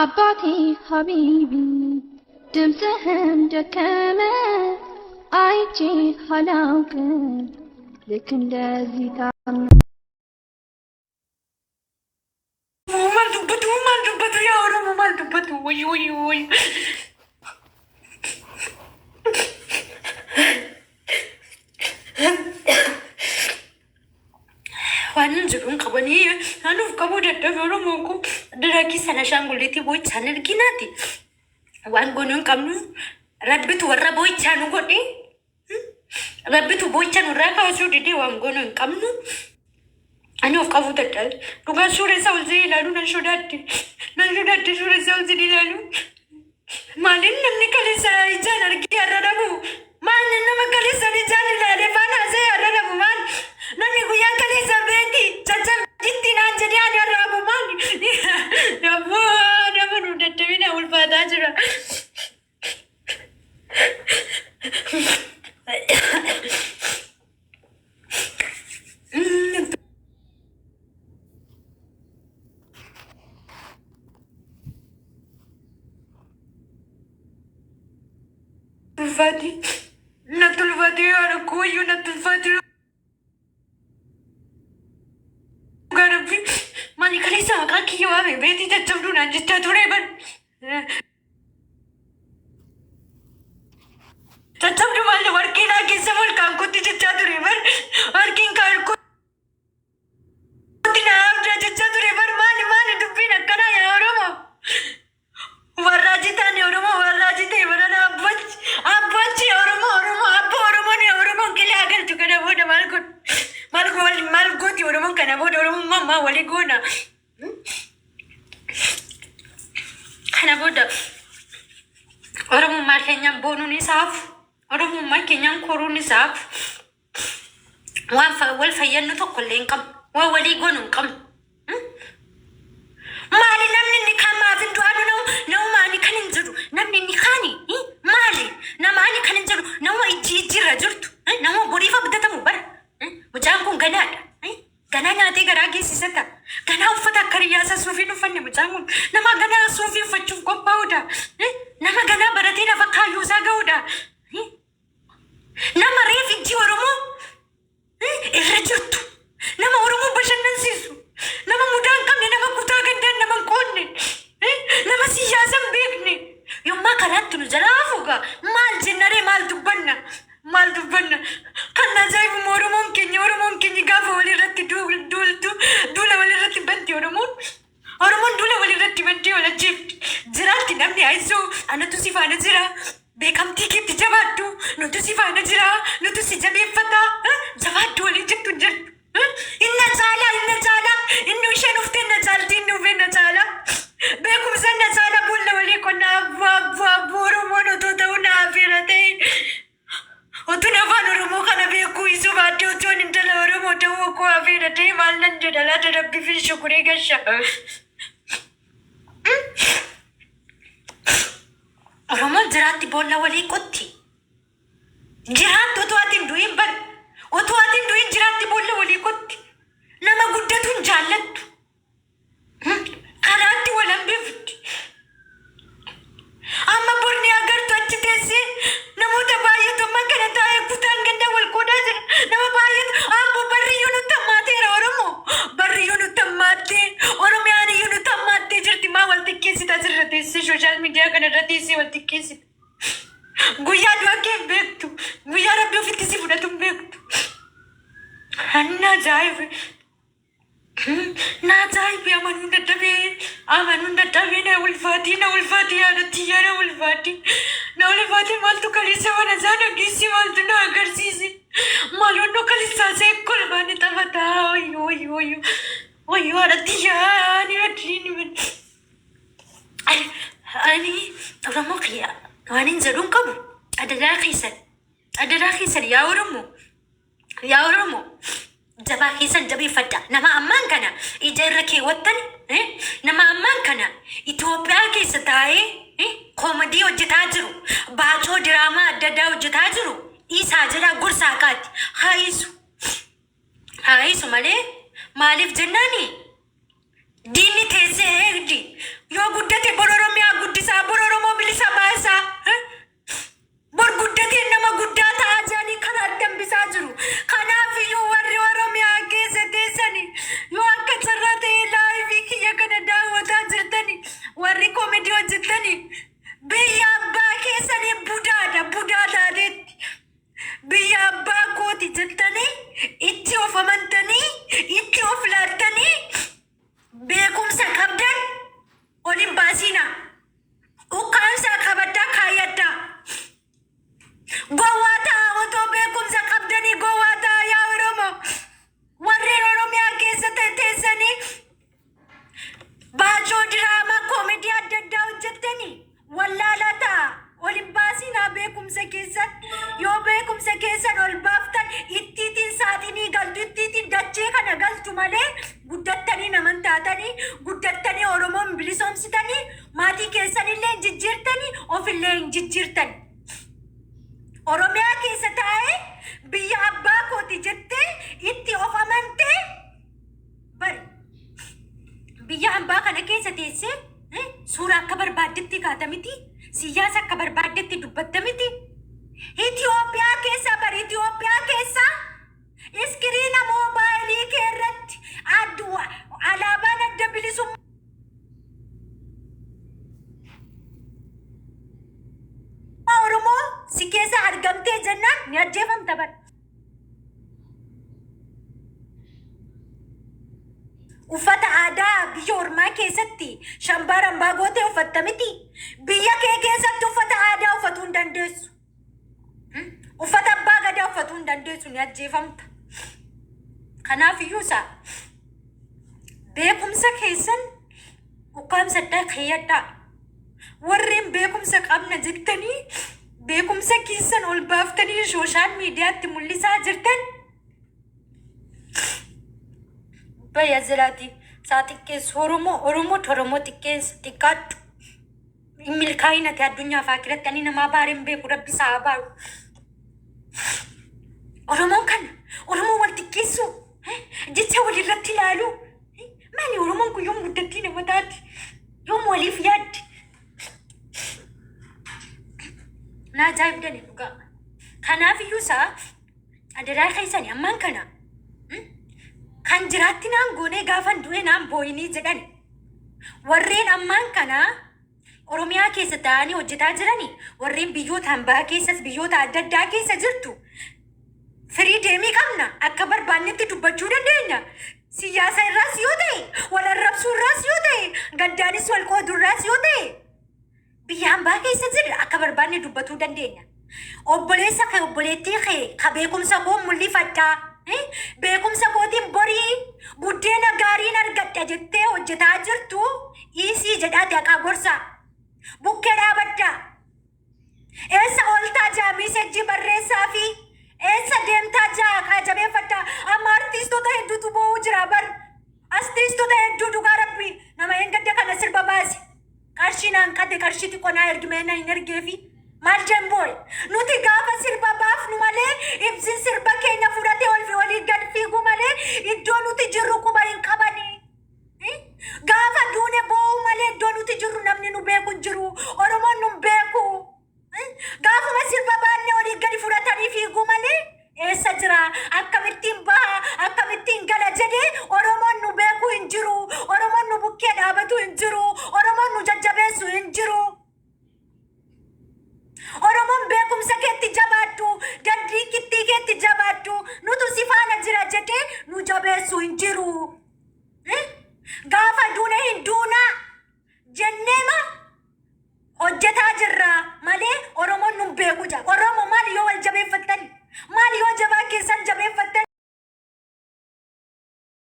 አባቴ ሀቢቢ ድምፅህም ደከመ አይቼ አላውቅም ልክ እንደዚህ ታም ማልዱበት ያወራሙ ማልዱበት ወይ ዋንን ዝሩን ቀበኒ አኑፍ ቀቡ ደደፈሮ ሞኩ ድራኪ ሰነሻንጉሌቲ ቦይ ሳነርጊናቲ ዋን ጎኑን ቀምኑ ረብቱ ወራ ቦይ ቻኑ ጎዴ ረብቱ ቦይ ቻኑ ራካሱ ዲዲ ዋን ጎኑን ቀምኑ አኑፍ ቀቡ ደደል ዱጋ ሱሬ ሰውዚ ይላሉ ነንሹዳድ ሱሬ ሰውዚ ይላሉ ማልን ነምኒ ከሊሳ ይጃን አርጊ ያረደሙ ማንን ነመከሊሳ ይጃን ይላለ ፋና ዘ ያረደሙ ማን namni guyyaa kaleessa beeki caccabjitti naan jedhee adarraabu maali nama nu dadhabina ulfaataa jira ulfaati natti ulfaati yaada kooyyuu natti ulfaati Mani kalisa kaki yo ame beti jachhabdu nan jetta ture ban jachhabdu malle workina kisa mol kam kutti jetta ture ban working kar ko kutti na abja jetta ture ban mani dubbi nakkana ya oromo warrajita ne oromo warrajite warana abbachi oromo abbo oromo ne oromo kile agar tukana boda malgoti oromo kana boda oromo mama wali gona kana boda oromo mal kenyam bonu ni saf oromo mal kenyam koru ni saf wal fayyanu tokko lenkam wa wali gonun kam mali namni ni kama vindu adu no mali kanin juru namni ni khani mali na mali kanin juru no ijira jurtu no borifa bidatamu bar mujangu ganada gananya ate garage sisata gana ufata kariyasa sufi no fanne mujangu nama gana sufi fachu ko pauda nama gana barati na fakayu zagauda nama refi ji oromo irrejurtu nama oromo bashannan sisu nama mudan kamne nama kuta gandan nama konne nama siyasam bekne yomma karattu nu jarafuga mal jennare mal dubbanna kanna jaibu oromon kenya gafa wali ratti dula wali ratti banti oromon dula wali ratti banti wala jift jirati namni aiso anatu sifana jira bekamti kitti jabaddu nutu sifana jira nutu si jabeeffata jabaddu wali jettu jirtu inna chala innu shanufte inna chalti innu venna chala bekum sanna chala bulla wali konna abba oromo no to tauna afirate Otuna vano romo kana beku isu baate otoni ndala oromo tawo ko afira te malnan jadala te rabbi fi shukri gasha oromo jirati bolla wali kotti jirat otoatin duin ban otoatin duin jirati bolla wali kotti nama guddatun jaallattu kanaatti walan bifti amma borni agartu achi teesse namoota baay'eetu amma kana taa'ee kutaan ganda wal qoodaa jira nama baay'eetu ammoo barriyyuu nutti hammaateera oromo barriyyuu nutti hammaattee oromiyaan iyyuu nutti hammaattee jirti maa wal xiqqeessita asirra teessee sooshaal miidiyaa kana irra teessee wal xiqqeessita guyyaa du'a kee hin beektu guyyaa rabbi ofitti si fudhatu hin beektu hanna ajaa'ibe na ajaa'ibe amanuun dadhabee na ulfaati yaadatti yaada ulfaati maaltu kalisa wana zana gisi maaltu na agarsiisi maalunno kalisa see kolbaani taphataa oyyoo haadhatti yaani adriini ani oromoo kiyya waan hin jedhuun qabu adaraa keessan yaa oromoo jabaa keessan jabeeffadha nama ammaan kana ija irra keewwattan nama ammaan kana Itoophiyaa keessa taa'ee koomadii hojjetaa jiru baacoo diraamaa adda addaa hojjetaa jiru isaa jira gorsaa kaatti haayisu malee maaliif jennaani diinni teessee eegdi yoo guddate boroo jettani biyya abbaa keessanii budaadha deetti biyya abbaa kooti jettani itti of amantanii itti of laattanii beekumsa qabdan olin baasina ukkaansa qabadda kaayyadda gowwaata otoo beekumsa qabdanii gowwaata yaa Oromoo warreen Oromiyaa keessa teessanii baajoo diraamaa koomedii adda addaa hojjettanii wallaalata olin baasina beekumsa keessan yoo beekumsa keessan ol baaftan ittiitiin saaxinii galtu ittiitiin dachee kana galtu malee guddattanii naman taatanii guddattanii Oromoon bilisoomsitanii maatii keessanillee hin jijjiirtanii ofillee hin jijjiirtan Oromiyaa keessa taa'ee biyya abbaa kooti jettee itti of amantee bari biyya abbaa kana keessa teessee suuraa akka barbaaddetti kaatamiti siyaasa akka barbaaddetti dubbattamiti Itoophiyaa keessa bari Itoophiyaa keessa iskiriina moobaayilii kee irratti alaabaan adda bilisummaa Oromoo si keessa argamtee jennaan ni ajjeefamta bara. Uffata aadaa biyya ormaa keessatti shambaran baagotee uffatta miti. Biyya kee keessatti uffata aadaa uffatuu hin dandeessu. Uffata abbaa gadaa uffatuu hin dandeessu ni ajjeefamta. Kanaaf iyyuu isaa beekumsa keessan ukkaamsa addaa keeyyadhaa. Warreen beekumsa qabna jettanii beekumsa keessan ol baaftanii sooshaal miidiyaatti mul'isaa jirtan baya ziraati saa xiqqeessu Oromoo xiqqeessa xiqqaadhu milkaa'inati addunyaa fa'aa kiratti ani namaa baareen beeku rabbi isaa baaru Oromoo wal xiqqeessu jecha walirratti ilaalu maali Oromoon kun yoom guddattii nama taati yoom waliif yaaddi na ajaa'ibdani dhugaa kanaaf iyyuu isaa adaraa keessanii ammaan kana kan jiraatti naan goonee gaafan du'e naan booyinii jedhani warreen ammaan kana Oromiyaa keessa ta'anii hojjetaa jirani warreen biyyoota hambaa keessas biyyoota adda addaa keessa jirtu firii deemii qabna akka barbaannetti dubbachuu dandeenya siyaasa irraas yoo ta'e wal arrabsuu irraas yoo ta'e gaddaanis wal qooduu irraas yoo ta'e biyya hambaa keessa jirra akka barbaanne dubbatuu dandeenya obboleessa kee obboleettii kee ka beekumsa koo mul'ifadhaa beekumsa kootiin borii buddeena gaariin argadha jettee hojjetaa jirtu isii jedhaati akka gorsa bukkee dhaabaddaa eessa ooltaa jaamii sejjii barreessaa fi eessa deemtaa jaakaa jabeeffadhaa amma artiistota hedduutu boo'uu jira bar artiistota hedduu dhugaa rabbi nama engadda kana sirba baase qarshinaan kate qarshiti qonaa ergimeena hin ergeefi maal jemboy nuti gaafa sirba baafnu malee ibsin sirba keenya fudhate olii gad fiigu malee iddoo nuti jirru quba hin qabanii gaafa duune boo'u malee iddoo nuti jirru namni nu beeku hin jiru Oromoon nu beeku gaafuma sirba baanne olii gadi fudhatanii fiigu malee eessa jira akkamittiin baha akkamittiin gala jedhee Oromoon nu beeku hin jiru Oromoon nu bukkee dhaabatu hin jiru Oromoon nu jajjabeessu hin jiru Oromoon beekumsa keetti jabaadhu dandii kittii keetti jabaadhu nutu si faana jira jedhee nu jabeessu hin jiru gaafa duune hin duuna jenneema hojjetaa jirra malee Oromoon nu beeku jira